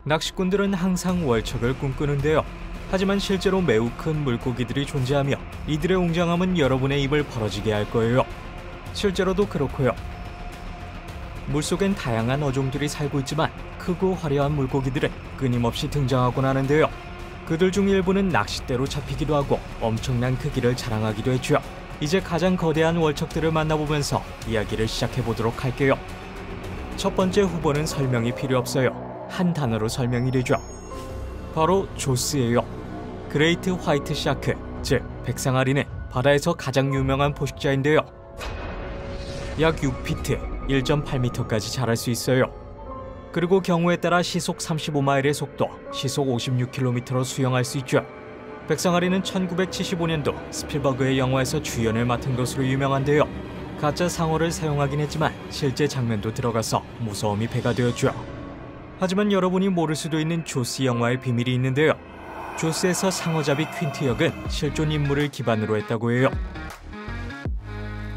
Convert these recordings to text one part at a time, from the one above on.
낚시꾼들은 항상 월척을 꿈꾸는데요. 하지만 실제로 매우 큰 물고기들이 존재하며 이들의 웅장함은 여러분의 입을 벌어지게 할 거예요. 실제로도 그렇고요. 물속엔 다양한 어종들이 살고 있지만 크고 화려한 물고기들은 끊임없이 등장하곤 하는데요. 그들 중 일부는 낚싯대로 잡히기도 하고 엄청난 크기를 자랑하기도 했죠. 이제 가장 거대한 월척들을 만나보면서 이야기를 시작해보도록 할게요. 첫 번째 후보는 설명이 필요 없어요. 한 단어로 설명이 되죠. 바로 조스예요. 그레이트 화이트 샤크, 즉 백상아리는 바다에서 가장 유명한 포식자인데요. 약 6피트, 1.8m까지 자랄 수 있어요. 그리고 경우에 따라 시속 35마일의 속도, 시속 56km로 수영할 수 있죠. 백상아리는 1975년도 스필버그의 영화에서 주연을 맡은 것으로 유명한데요. 가짜 상어를 사용하긴 했지만 실제 장면도 들어가서 무서움이 배가 되었죠. 하지만 여러분이 모를 수도 있는 조스 영화의 비밀이 있는데요. 조스에서 상어잡이 퀸트 역은 실존 인물을 기반으로 했다고 해요.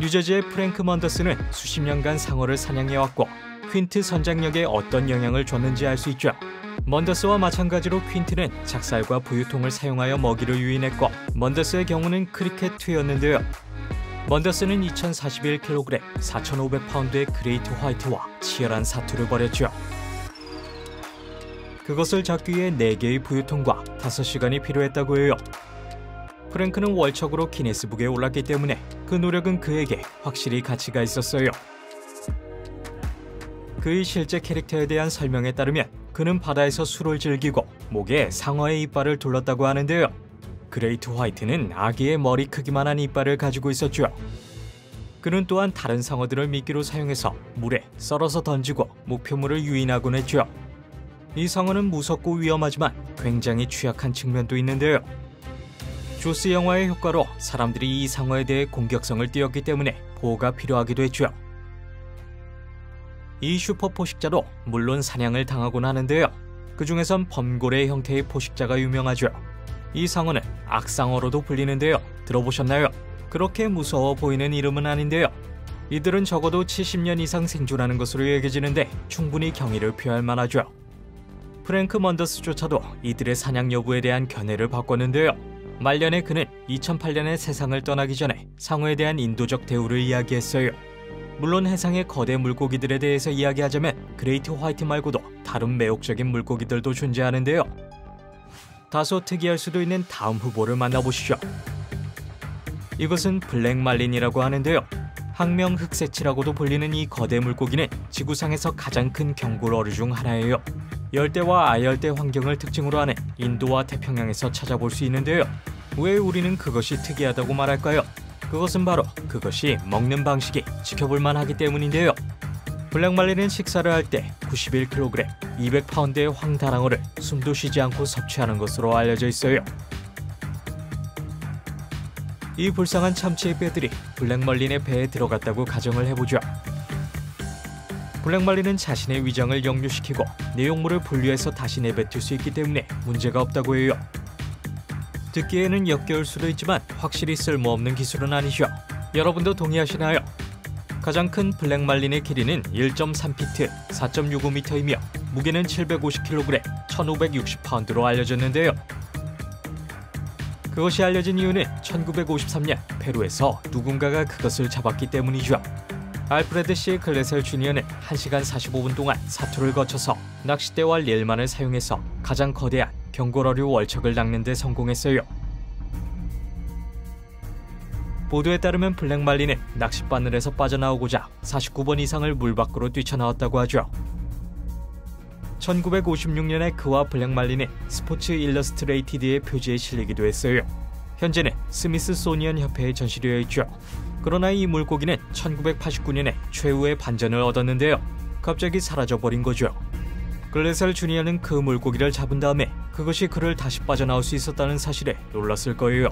뉴저지의 프랭크 먼더스는 수십 년간 상어를 사냥해왔고 퀸트 선장 역에 어떤 영향을 줬는지 알 수 있죠. 먼더스와 마찬가지로 퀸트는 작살과 부유통을 사용하여 먹이를 유인했고 먼더스의 경우는 크리켓2였는데요. 먼더스는 2041kg, 4,500파운드의 그레이트 화이트와 치열한 사투를 벌였죠. 그것을 잡기 위해 4개의 부유통과 5시간이 필요했다고 해요. 프랭크는 월척으로 기네스북에 올랐기 때문에 그 노력은 그에게 확실히 가치가 있었어요. 그의 실제 캐릭터에 대한 설명에 따르면 그는 바다에서 술을 즐기고 목에 상어의 이빨을 둘렀다고 하는데요. 그레이트 화이트는 아기의 머리 크기만한 이빨을 가지고 있었죠. 그는 또한 다른 상어들을 미끼로 사용해서 물에 썰어서 던지고 목표물을 유인하곤 했죠. 이 상어는 무섭고 위험하지만 굉장히 취약한 측면도 있는데요. 조스 영화의 효과로 사람들이 이 상어에 대해 공격성을 띄웠기 때문에 보호가 필요하기도 했죠. 이 슈퍼 포식자도 물론 사냥을 당하곤 하는데요. 그 중에선 범고래 형태의 포식자가 유명하죠. 이 상어는 악상어로도 불리는데요. 들어보셨나요? 그렇게 무서워 보이는 이름은 아닌데요. 이들은 적어도 70년 이상 생존하는 것으로 여겨지는데 충분히 경의를 표할 만하죠. 프랭크 먼더스조차도 이들의 사냥 여부에 대한 견해를 바꿨는데요. 말년에 그는 2008년에 세상을 떠나기 전에 상어에 대한 인도적 대우를 이야기했어요. 물론 해상의 거대 물고기들에 대해서 이야기하자면 그레이트 화이트 말고도 다른 매혹적인 물고기들도 존재하는데요. 다소 특이할 수도 있는 다음 후보를 만나보시죠. 이것은 블랙 말린이라고 하는데요. 학명 흑새치라고도 불리는 이 거대 물고기는 지구상에서 가장 큰 경굴어류 중 하나예요. 열대와 아열대 환경을 특징으로 하는 인도와 태평양에서 찾아볼 수 있는데요. 왜 우리는 그것이 특이하다고 말할까요? 그것은 바로 그것이 먹는 방식이 지켜볼만 하기 때문인데요. 블랙말린은 식사를 할 때 91kg, 200파운드의 황다랑어를 숨도 쉬지 않고 섭취하는 것으로 알려져 있어요. 이 불쌍한 참치의 뼈들이 블랙말린의 배에 들어갔다고 가정을 해보죠. 블랙말린은 자신의 위장을 역류시키고 내용물을 분리해서 다시 내뱉을 수 있기 때문에 문제가 없다고 해요. 듣기에는 역겨울 수도 있지만 확실히 쓸모없는 기술은 아니죠. 여러분도 동의하시나요? 가장 큰 블랙말린의 길이는 1.3피트, 4.65m이며 무게는 750kg, 1,560파운드로 알려졌는데요. 그것이 알려진 이유는 1953년 페루에서 누군가가 그것을 잡았기 때문이죠. 알프레드 C. 글래셀 주니어는 1시간 45분 동안 사투를 거쳐서 낚싯대와 릴만을 사용해서 가장 거대한 경골어류 월척을 낚는 데 성공했어요. 보도에 따르면 블랙말린은 낚싯바늘에서 빠져나오고자 49번 이상을 물 밖으로 뛰쳐나왔다고 하죠. 1956년에 그와 블랙말린은 스포츠 일러스트레이티드의 표지에 실리기도 했어요. 현재는 스미스소니언 협회에 전시되어 있죠. 그러나 이 물고기는 1989년에 최후의 반전을 얻었는데요. 갑자기 사라져버린 거죠. 글래셀 주니어는 그 물고기를 잡은 다음에 그것이 그를 다시 빠져나올 수 있었다는 사실에 놀랐을 거예요.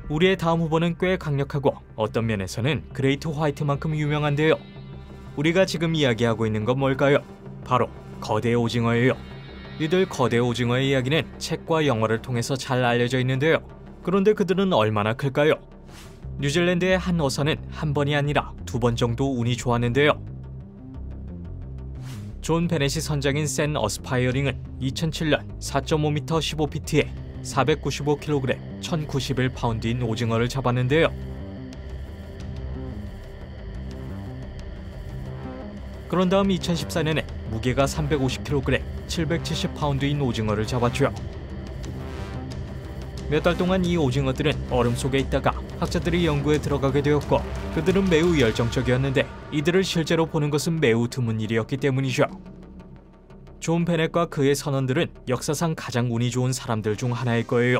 우리의 다음 후보는 꽤 강력하고 어떤 면에서는 그레이트 화이트만큼 유명한데요. 우리가 지금 이야기하고 있는 건 뭘까요? 바로 거대 오징어예요. 이들 거대 오징어의 이야기는 책과 영화를 통해서 잘 알려져 있는데요. 그런데 그들은 얼마나 클까요? 뉴질랜드의 한 어선은 한 번이 아니라 2번 정도 운이 좋았는데요. 존 베넷이 선장인 샌 어스파이어링은 2007년 4.5m 15피트에 495kg, 1091파운드인 오징어를 잡았는데요. 그런 다음 2014년에 무게가 350kg, 770파운드인 오징어를 잡았죠. 몇 달 동안 이 오징어들은 얼음 속에 있다가 학자들이 연구에 들어가게 되었고 그들은 매우 열정적이었는데 이들을 실제로 보는 것은 매우 드문 일이었기 때문이죠. 존 베넷과 그의 선원들은 역사상 가장 운이 좋은 사람들 중 하나일 거예요.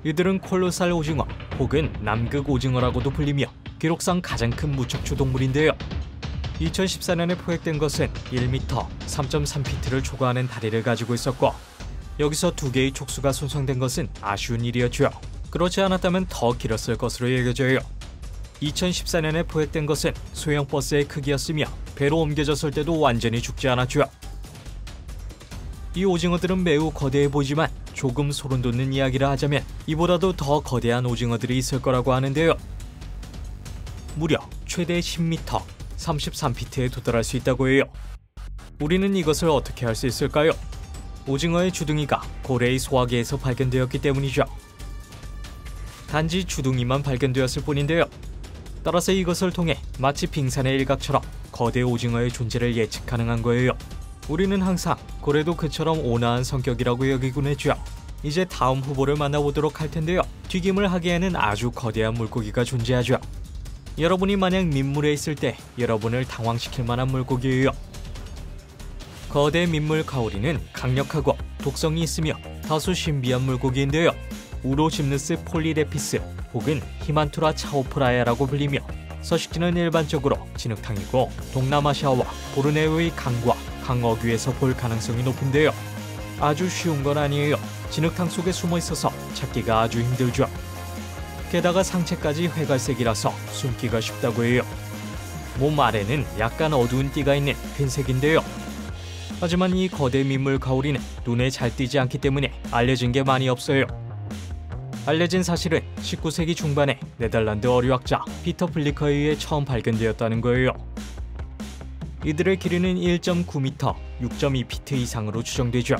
이들은 콜로살 오징어 혹은 남극 오징어라고도 불리며 기록상 가장 큰 무척추 동물인데요. 2014년에 포획된 것은 1m, 3.3피트를 초과하는 다리를 가지고 있었고 여기서 2개의 촉수가 손상된 것은 아쉬운 일이었죠. 그렇지 않았다면 더 길었을 것으로 여겨져요. 2014년에 포획된 것은 소형 버스의 크기였으며 배로 옮겨졌을 때도 완전히 죽지 않았죠. 이 오징어들은 매우 거대해 보이지만 조금 소름 돋는 이야기를 하자면 이보다도 더 거대한 오징어들이 있을 거라고 하는데요. 무려 최대 10m, 33피트에 도달할 수 있다고 해요. 우리는 이것을 어떻게 할 수 있을까요? 오징어의 주둥이가 고래의 소화기에서 발견되었기 때문이죠. 단지 주둥이만 발견되었을 뿐인데요. 따라서 이것을 통해 마치 빙산의 일각처럼 거대 오징어의 존재를 예측 가능한 거예요. 우리는 항상 고래도 그처럼 온화한 성격이라고 여기곤 했죠. 이제 다음 후보를 만나보도록 할 텐데요. 튀김을 하기에는 아주 거대한 물고기가 존재하죠. 여러분이 만약 민물에 있을 때 여러분을 당황시킬 만한 물고기예요. 거대 민물 가오리는 강력하고 독성이 있으며 다소 신비한 물고기인데요. 우로심누스 폴리레피스 혹은 히만투라 차오프라야라고 불리며 서식지는 일반적으로 진흙탕이고 동남아시아와 보르네오의 강과 강어귀에서 볼 가능성이 높은데요. 아주 쉬운 건 아니에요. 진흙탕 속에 숨어 있어서 찾기가 아주 힘들죠. 게다가 상체까지 회갈색이라서 숨기가 쉽다고 해요. 몸 아래는 약간 어두운 띠가 있는 흰색인데요. 하지만 이 거대 민물 가오리는 눈에 잘 띄지 않기 때문에 알려진 게 많이 없어요. 알려진 사실은 19세기 중반에 네덜란드 어류학자 피터 블리커에 의해 처음 발견되었다는 거예요. 이들의 길이는 1.9m, 6.2피트 이상으로 추정되죠.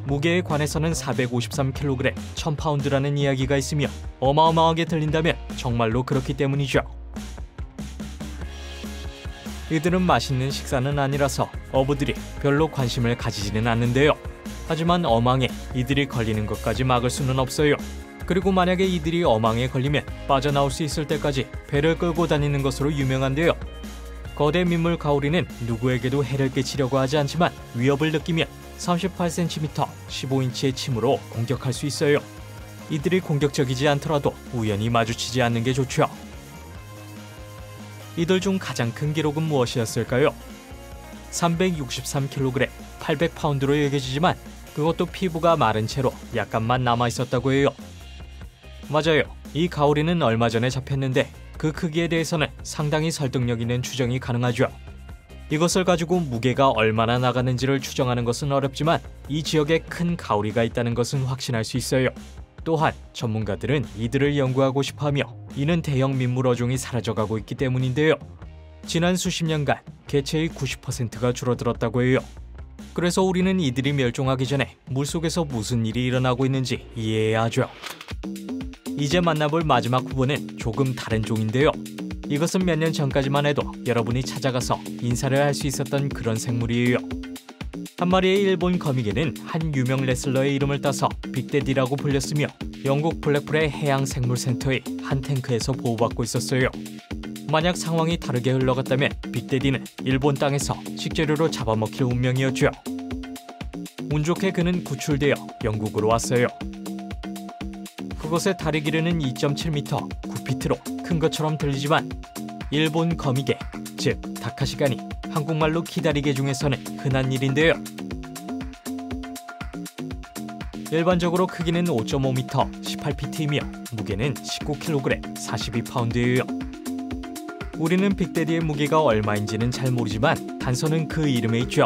무게에 관해서는 453kg, 1000파운드라는 이야기가 있으며 어마어마하게 들린다면 정말로 그렇기 때문이죠. 이들은 맛있는 식사는 아니라서 어부들이 별로 관심을 가지지는 않는데요. 하지만 어망에 이들이 걸리는 것까지 막을 수는 없어요. 그리고 만약에 이들이 어망에 걸리면 빠져나올 수 있을 때까지 배를 끌고 다니는 것으로 유명한데요. 거대 민물 가오리는 누구에게도 해를 끼치려고 하지 않지만 위협을 느끼면 38cm, 15인치의 침으로 공격할 수 있어요. 이들이 공격적이지 않더라도 우연히 마주치지 않는 게 좋죠. 이들 중 가장 큰 기록은 무엇이었을까요? 363kg, 800파운드로 여겨지지만 그것도 피부가 마른 채로 약간만 남아있었다고 해요. 맞아요. 이 가오리는 얼마 전에 잡혔는데 그 크기에 대해서는 상당히 설득력 있는 추정이 가능하죠. 이것을 가지고 무게가 얼마나 나가는지를 추정하는 것은 어렵지만 이 지역에 큰 가오리가 있다는 것은 확신할 수 있어요. 또한 전문가들은 이들을 연구하고 싶어하며 이는 대형 민물 어종이 사라져가고 있기 때문인데요. 지난 수십 년간 개체의 90%가 줄어들었다고 해요. 그래서 우리는 이들이 멸종하기 전에 물속에서 무슨 일이 일어나고 있는지 이해해야 하죠. 이제 만나볼 마지막 후보는 조금 다른 종인데요. 이것은 몇 년 전까지만 해도 여러분이 찾아가서 인사를 할 수 있었던 그런 생물이에요. 한 마리의 일본 거미개는 한 유명 레슬러의 이름을 따서 빅데디라고 불렸으며 영국 블랙풀의 해양생물센터의 한 탱크에서 보호받고 있었어요. 만약 상황이 다르게 흘러갔다면 빅데디는 일본 땅에서 식재료로 잡아먹힐 운명이었죠. 운 좋게 그는 구출되어 영국으로 왔어요. 그곳의 다리 길이는 2.7m, 9피트로 큰 것처럼 들리지만 일본 거미개, 즉 다카시가니, 한국말로 기다리개 중에서는 흔한 일인데요. 일반적으로 크기는 5.5m, 18피트이며 무게는 19kg, 42파운드예요. 우리는 빅데디의 무게가 얼마인지는 잘 모르지만 단서는 그 이름에 있죠.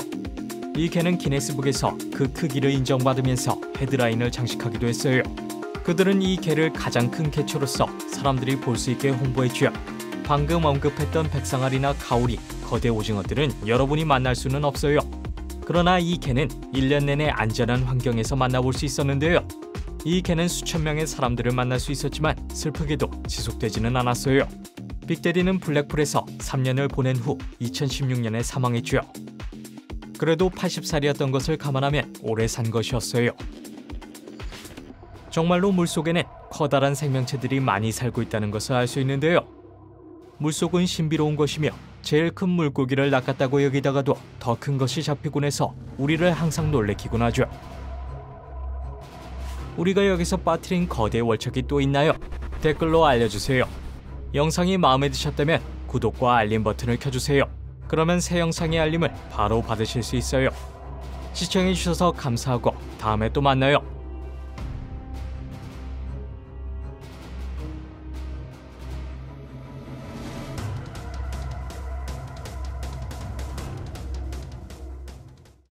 이 개는 기네스북에서 그 크기를 인정받으면서 헤드라인을 장식하기도 했어요. 그들은 이 개를 가장 큰 개체로서 사람들이 볼 수 있게 홍보했죠. 방금 언급했던 백상아리나 가오리, 거대 오징어들은 여러분이 만날 수는 없어요. 그러나 이 개는 1년 내내 안전한 환경에서 만나볼 수 있었는데요. 이 개는 수천 명의 사람들을 만날 수 있었지만 슬프게도 지속되지는 않았어요. 빅데디는 블랙풀에서 3년을 보낸 후 2016년에 사망했죠. 그래도 80살이었던 것을 감안하면 오래 산 것이었어요. 정말로 물속에는 커다란 생명체들이 많이 살고 있다는 것을 알 수 있는데요. 물속은 신비로운 것이며 제일 큰 물고기를 낚았다고 여기다가도 더 큰 것이 잡히곤 해서 우리를 항상 놀래키곤 하죠. 우리가 여기서 빠뜨린 거대 월척이 또 있나요? 댓글로 알려주세요. 영상이 마음에 드셨다면 구독과 알림 버튼을 켜주세요. 그러면 새 영상의 알림을 바로 받으실 수 있어요. 시청해주셔서 감사하고 다음에 또 만나요.